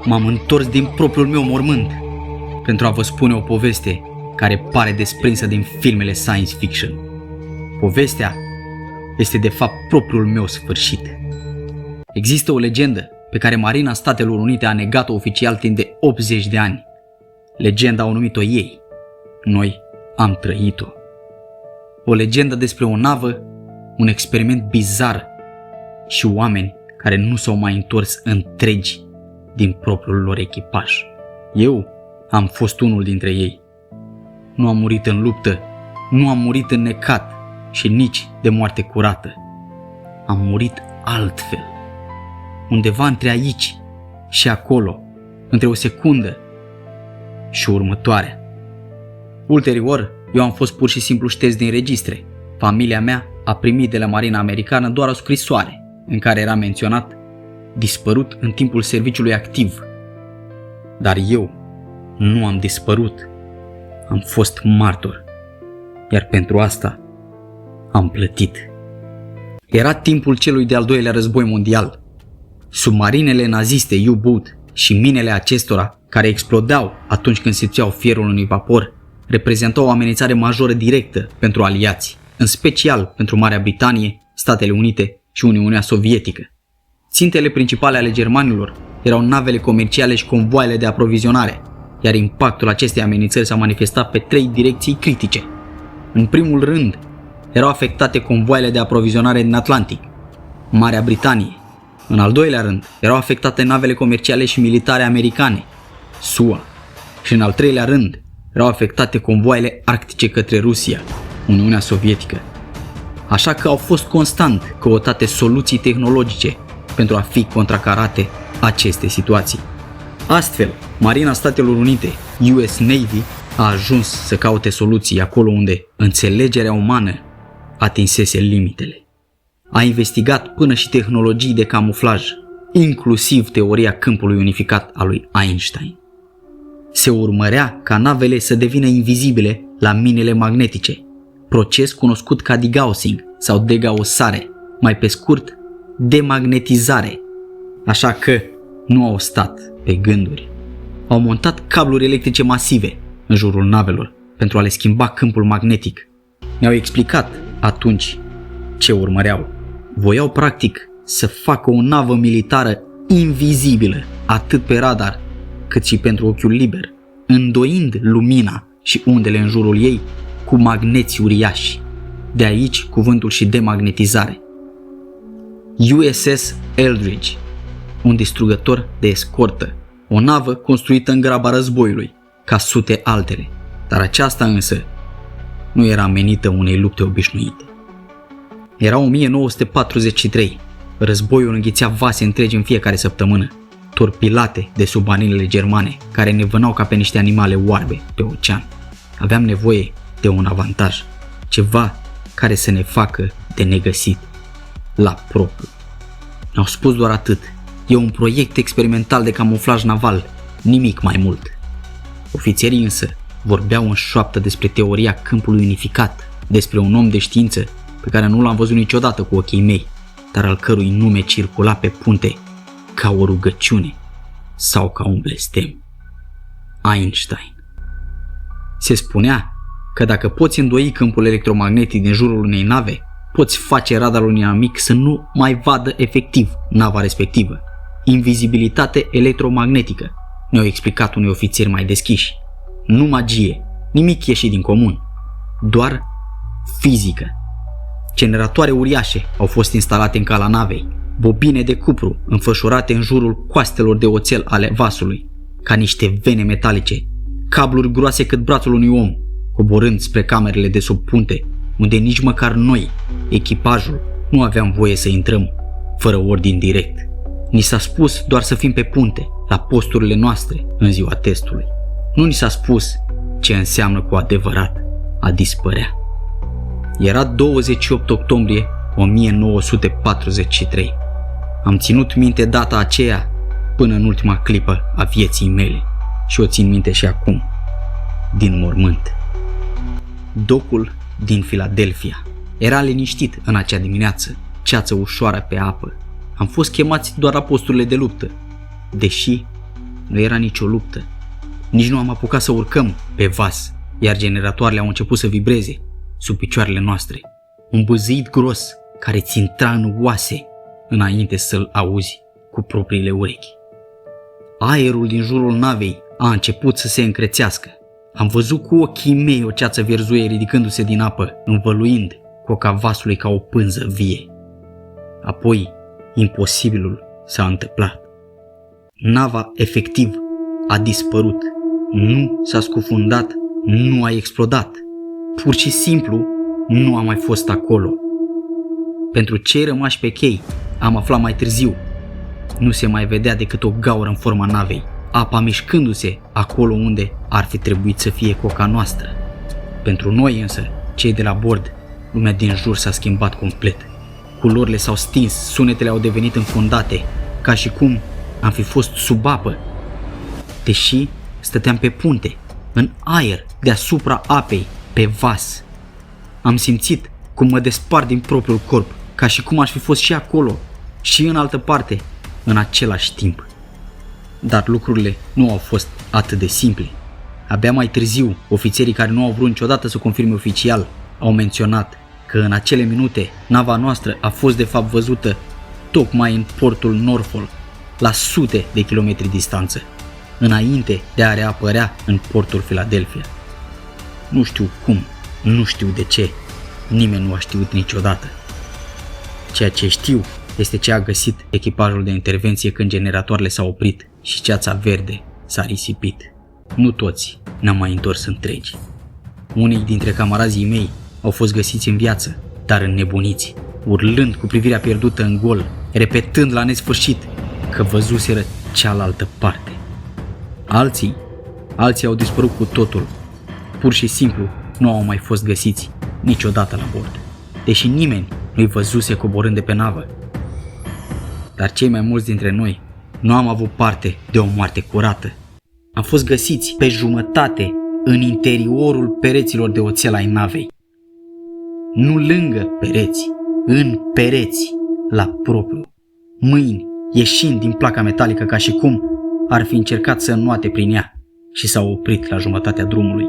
m-am întors din propriul meu mormânt pentru a vă spune o poveste care pare desprinsă din filmele science fiction. Povestea este de fapt propriul meu sfârșit. Există o legendă pe care Marina Statelor Unite a negat-o oficial timp de 80 de ani. Legenda au numit-o ei. Noi am trăit-o. O legendă despre o navă, un experiment bizar și oameni care nu s-au mai întors întregi din propriul lor echipaj. Eu am fost unul dintre ei. Nu am murit în luptă, nu am murit înnecat și nici de moarte curată. Am murit altfel. Undeva între aici și acolo, între o secundă și următoarea. Ulterior, eu am fost pur și simplu șters din registre. Familia mea a primit de la Marina Americană doar o scrisoare în care era menționat dispărut în timpul serviciului activ. Dar eu nu am dispărut. Am fost martor. Iar pentru asta am plătit. Era timpul celui de-al doilea război mondial. Submarinele naziste U-boot și minele acestora, care explodau atunci când simțeau fierul unui vapor, reprezentau o amenințare majoră directă pentru aliați, în special pentru Marea Britanie, Statele Unite și Uniunea Sovietică. Țintele principale ale germanilor erau navele comerciale și convoaiele de aprovizionare, iar impactul acestei amenințări s-a manifestat pe 3 direcții critice. În primul rând, erau afectate convoaiele de aprovizionare din Atlantic, Marea Britanie. În al doilea rând, erau afectate navele comerciale și militare americane, SUA. Și în al treilea rând, erau afectate convoaiele arctice către Rusia, Uniunea Sovietică. Așa că au fost constant căutate soluții tehnologice pentru a fi contracarate aceste situații. Astfel, Marina Statelor Unite, US Navy, a ajuns să caute soluții acolo unde înțelegerea umană atinsese limitele. A investigat până și tehnologii de camuflaj, inclusiv teoria câmpului unificat a lui Einstein. Se urmărea ca navele să devină invizibile la minele magnetice, proces cunoscut ca degaussing sau degaussare, mai pe scurt, demagnetizare. Așa că nu au stat pe gânduri. Au montat cabluri electrice masive în jurul navelor pentru a le schimba câmpul magnetic. Ne-au explicat atunci ce urmăreau. Voiau practic să facă o navă militară invizibilă atât pe radar cât și pentru ochiul liber, îndoind lumina și undele în jurul ei cu magneți uriași. De aici cuvântul și demagnetizare. USS Eldridge, un distrugător de escortă, o navă construită în graba războiului, ca sute altele, dar aceasta însă nu era menită unei lupte obișnuite. Era 1943, războiul înghițea vase întregi în fiecare săptămână, torpilate de submarinele germane, care ne vânau ca pe niște animale oarbe pe ocean. Aveam nevoie de un avantaj, ceva care să ne facă de negăsit la propriu. Ne-au spus doar atât. E un proiect experimental de camuflaj naval, nimic mai mult. Ofițerii însă vorbeau în șoaptă despre teoria câmpului unificat, despre un om de știință pe care nu l-am văzut niciodată cu ochii mei, dar al cărui nume circula pe punte ca o rugăciune sau ca un blestem. Einstein. Se spunea că dacă poți îndoi câmpul electromagnetic din jurul unei nave, poți face radarul inamic să nu mai vadă efectiv nava respectivă. Invizibilitate electromagnetică, ne-au explicat unii ofițeri mai deschiși. Nu magie, nimic ieșit din comun, doar fizică. Generatoare uriașe au fost instalate în cala navei, bobine de cupru înfășurate în jurul coastelor de oțel ale vasului, ca niște vene metalice, cabluri groase cât brațul unui om, coborând spre camerele de sub punte, unde nici măcar noi, echipajul, nu aveam voie să intrăm, fără ordin direct. Ni s-a spus doar să fim pe punte, la posturile noastre, în ziua testului. Nu ni s-a spus ce înseamnă cu adevărat a dispărea. Era 28 octombrie 1943. Am ținut minte data aceea până în ultima clipă a vieții mele și o țin minte și acum, din mormânt. Docul din Philadelphia era liniștit în acea dimineață, ceață ușoară pe apă. Am fost chemați doar la posturile de luptă, deși nu era nicio luptă. Nici nu am apucat să urcăm pe vas, iar generatoarele au început să vibreze sub picioarele noastre. Un bâzâit gros care ți intra în oase înainte să-l auzi cu propriile urechi. Aerul din jurul navei a început să se încrețească. Am văzut cu ochii mei o ceață vierzuie ridicându-se din apă, învăluind coca vasului ca o pânză vie. Apoi, imposibilul s-a întâmplat. Nava efectiv a dispărut. Nu s-a scufundat, nu a explodat. Pur și simplu nu a mai fost acolo. Pentru cei rămași pe chei, am aflat mai târziu. Nu se mai vedea decât o gaură în forma navei, apa mișcându-se acolo unde ar fi trebuit să fie coca noastră. Pentru noi însă, cei de la bord, lumea din jur s-a schimbat complet. Culorile s-au stins, sunetele au devenit înfundate, ca și cum am fi fost sub apă. Deși stăteam pe punte, în aer, deasupra apei, pe vas. Am simțit cum mă despart din propriul corp, ca și cum aș fi fost și acolo, și în altă parte, în același timp. Dar lucrurile nu au fost atât de simple. Abia mai târziu, ofițerii care nu au vrut niciodată să confirme oficial au menționat că în acele minute nava noastră a fost de fapt văzută tocmai în portul Norfolk, la sute de kilometri distanță, înainte de a reapărea în portul Philadelphia. Nu știu cum, nu știu de ce, nimeni nu a știut niciodată. Ceea ce știu este ce a găsit echipajul de intervenție când generatoarele s-au oprit și ceața verde s-a risipit. Nu toți ne-am mai întors întregi. Unii dintre camarazii mei au fost găsiți în viață, dar înnebuniți, urlând cu privirea pierdută în gol, repetând la nesfârșit că văzuseră cealaltă parte. Alții au dispărut cu totul. Pur și simplu nu au mai fost găsiți niciodată la bord, deși nimeni nu-i văzuse coborând de pe navă. Dar cei mai mulți dintre noi nu am avut parte de o moarte curată. Am fost găsiți pe jumătate în interiorul pereților de oțel ai navei. Nu lângă pereți, în pereți, la propriu. Mâini ieșind din placa metalică ca și cum ar fi încercat să înnoate prin ea și s-au oprit la jumătatea drumului.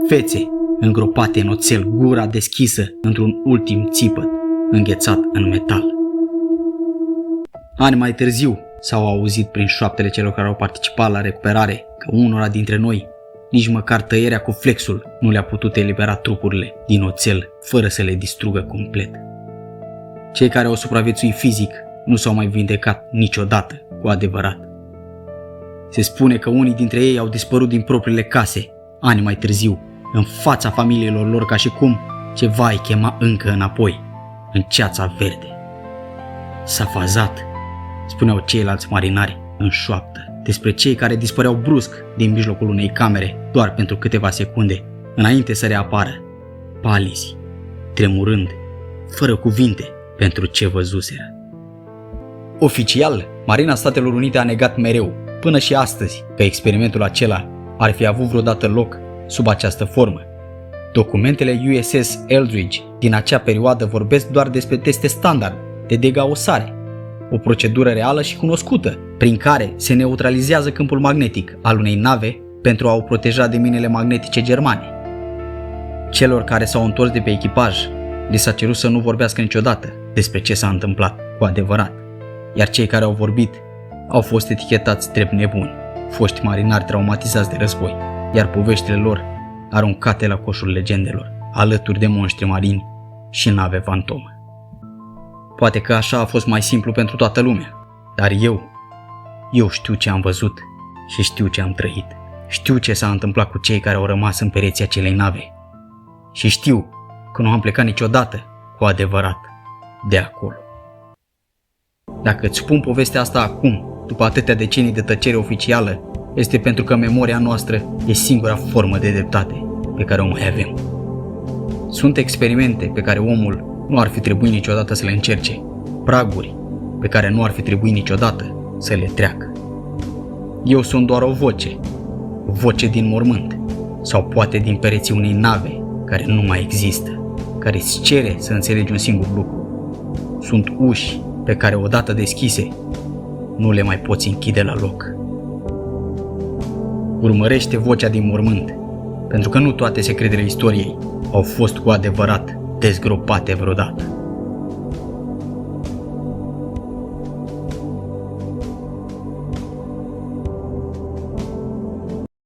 Fețe îngropate în oțel, gura deschisă într-un ultim țipăt înghețat în metal. Ani mai târziu s-au auzit prin șoaptele celor care au participat la recuperare că unora dintre noi nici măcar tăierea cu flexul nu le-a putut elibera trupurile din oțel fără să le distrugă complet. Cei care au supraviețuit fizic nu s-au mai vindecat niciodată cu adevărat. Se spune că unii dintre ei au dispărut din propriile case ani mai târziu, în fața familiilor lor, ca și cum ceva îi chema încă înapoi, în ceața verde. S-a fazat, spuneau ceilalți marinari în șoaptă, despre cei care dispăreau brusc din mijlocul unei camere doar pentru câteva secunde, înainte să reapară, palizi, tremurând, fără cuvinte pentru ce văzuseră. Oficial, Marina Statelor Unite a negat mereu, până și astăzi, că experimentul acela ar fi avut vreodată loc sub această formă. Documentele USS Eldridge din acea perioadă vorbesc doar despre teste standard de degaosare, o procedură reală și cunoscută, prin care se neutralizează câmpul magnetic al unei nave pentru a o proteja de minele magnetice germane. Celor care s-au întors de pe echipaj li s-a cerut să nu vorbească niciodată despre ce s-a întâmplat cu adevărat, iar cei care au vorbit au fost etichetați drept nebuni, foști marinari traumatizați de război, iar poveștile lor aruncate la coșul legendelor, alături de monștri marini și nave fantomă. Poate că așa a fost mai simplu pentru toată lumea, dar eu știu ce am văzut și știu ce am trăit. Știu ce s-a întâmplat cu cei care au rămas în pereții acelei nave și știu că nu am plecat niciodată cu adevărat de acolo. Dacă îți spun povestea asta acum, după atâtea decenii de tăcere oficială, este pentru că memoria noastră e singura formă de dreptate pe care o mai avem. Sunt experimente pe care omul nu ar fi trebuit niciodată să le încerce, praguri pe care nu ar fi trebuit niciodată să le treacă. Eu sunt doar o voce din mormânt, sau poate din pereții unei nave care nu mai există, care îți cere să înțelegi un singur lucru. Sunt uși pe care odată deschise nu le mai poți închide la loc. Urmărește Vocea din Mormânt, pentru că nu toate secretele istoriei au fost cu adevărat dezgropate vreodată.